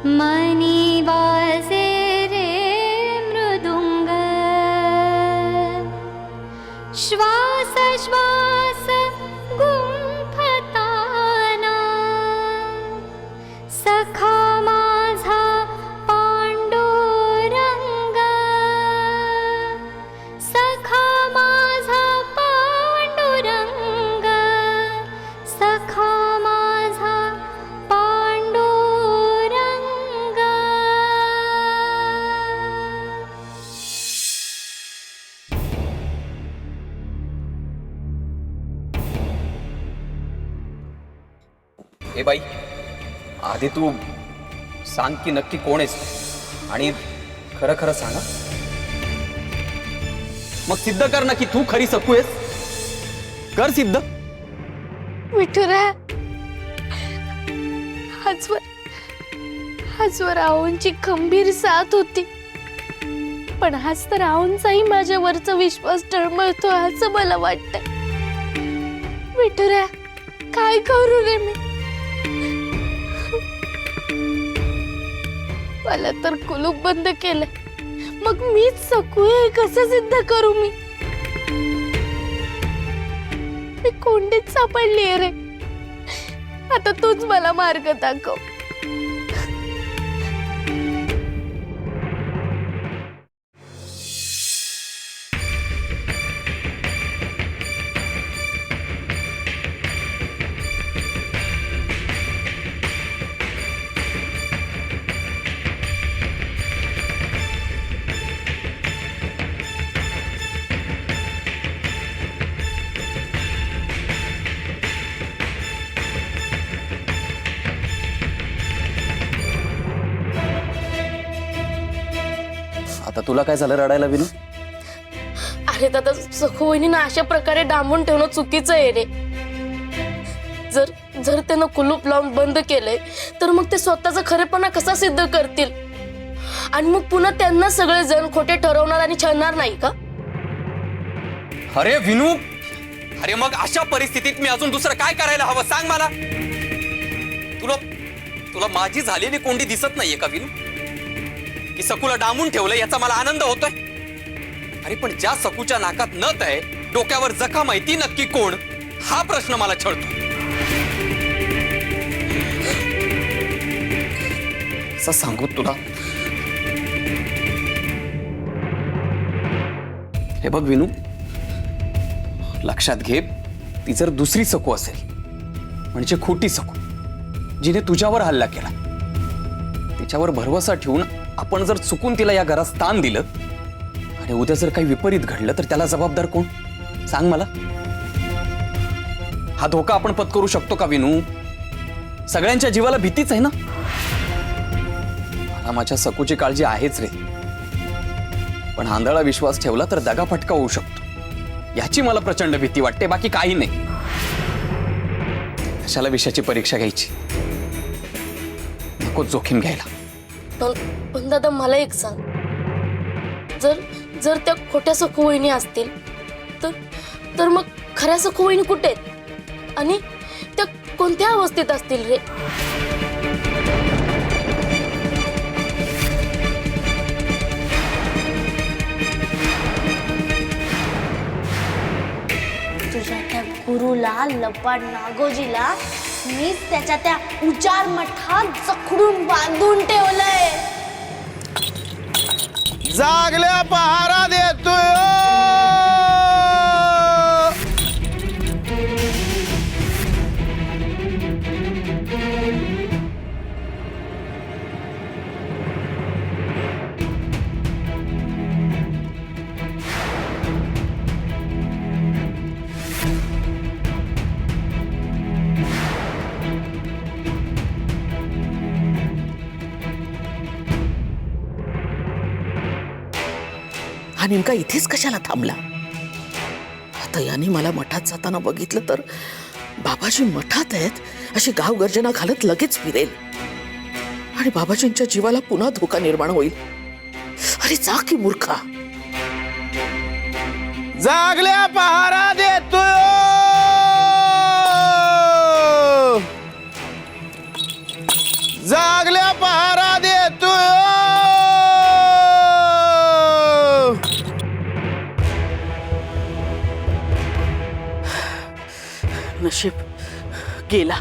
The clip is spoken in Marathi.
मनी वाजे रे मृदुंग श्वास श्वास गुंफताना सखा माझा पांडुरंग सखा माझा पांडुरंग सखा माझा पांडुरंग। ए बाई, आधी तू सांग की नक्की कोण आहेस आणि खरं खरं सांगा, मग सिद्ध कर ना की तू खरी सकू आहेस। कर सिद्ध। विठुरा, आजवर राहुंची खंबीर साथ होती, पण आज तर राहुंचाही माझ्यावरचा विश्वास टळमळतो असं मला वाटतंय। विठुरा, काय करू रे मी? मला तर कुलूप बंद केलंय, मग मीच सकू आहे कसं सिद्ध करू मी? मी कोंडीत सापडलीये रे, आता तूच मला मार्ग दाखव। आता तुला काय झालं रडायला विनू? अरे दादा, सखू वहिनीनं अशा प्रकारे डांबून ठेवणं चुकीचं आहे रे। जर त्यानं कुलूप लावून बंद केलंय तर मग ते स्वतःचा खरेपणा कसा सिद्ध करतील? आणि मग पुन्हा त्यांना सगळे जण खोटे ठरवणार आणि छळणार नाही का? अरे विनू, अरे मग अशा परिस्थितीत मी अजून दुसरं काय करायला हवं सांग मला। तुला माझी झालेली कोंडी दिसत नाहीये का विनू? की सकूला डांबून ठेवलं याचा मला आनंद होतोय। अरे पण ज्या सकूच्या नाकात नथ आहे, डोक्यावर जखम आहे, ती नक्की कोण हा प्रश्न मला छळतो। असं सांगू तुला? हे बघ विनू, लक्षात घे, ती जर दुसरी सकू असेल म्हणजे खोटी सकू, जिने तुझ्यावर हल्ला केला, तिच्यावर भरवसा ठेवून आपण जर चुकून तिला या घरात स्थान दिलं आणि उद्या जर काही विपरीत घडलं तर त्याला जबाबदार कोण सांग मला? हा धोका आपण पत्करू शकतो का विनू? सगळ्यांच्या जीवाला भीतीच आहे ना। मला माझ्या सकूची काळजी आहेच रे, पण आंधळा विश्वास ठेवला तर दगाफटका होऊ शकतो याची मला प्रचंड भीती वाटते, बाकी काही नाही। कशाला विषयाची परीक्षा घ्यायची, नको जोखीम घ्यायला। पण दादा, मला एक सांग, जर त्या खोट्या सखू वहिनी असतील तर मग खऱ्या सखू वहिनी कुठे आहेत आणि त्या कोणत्या अवस्थेत असतील रे? तुझ्या त्या गुरुला, लपाड नागोजीला मीच त्याच्या त्या उजाड मठात जखडून बांधून ठेवलंय। जागल्या पहारा देतोय। हा नेमका इथेच कशाला थांबला? आता याने मला मठात जाताना बघितलं तर बाबाजी मठात आहेत अशी गाव गर्जना घालत लगेच फिरेल आणि बाबाजींच्या जीवाला पुन्हा धोका निर्माण होईल। अरे जा की मूर्खा। जागल्या पहारा देतोय। जागल्या पहारा नशीब गेला.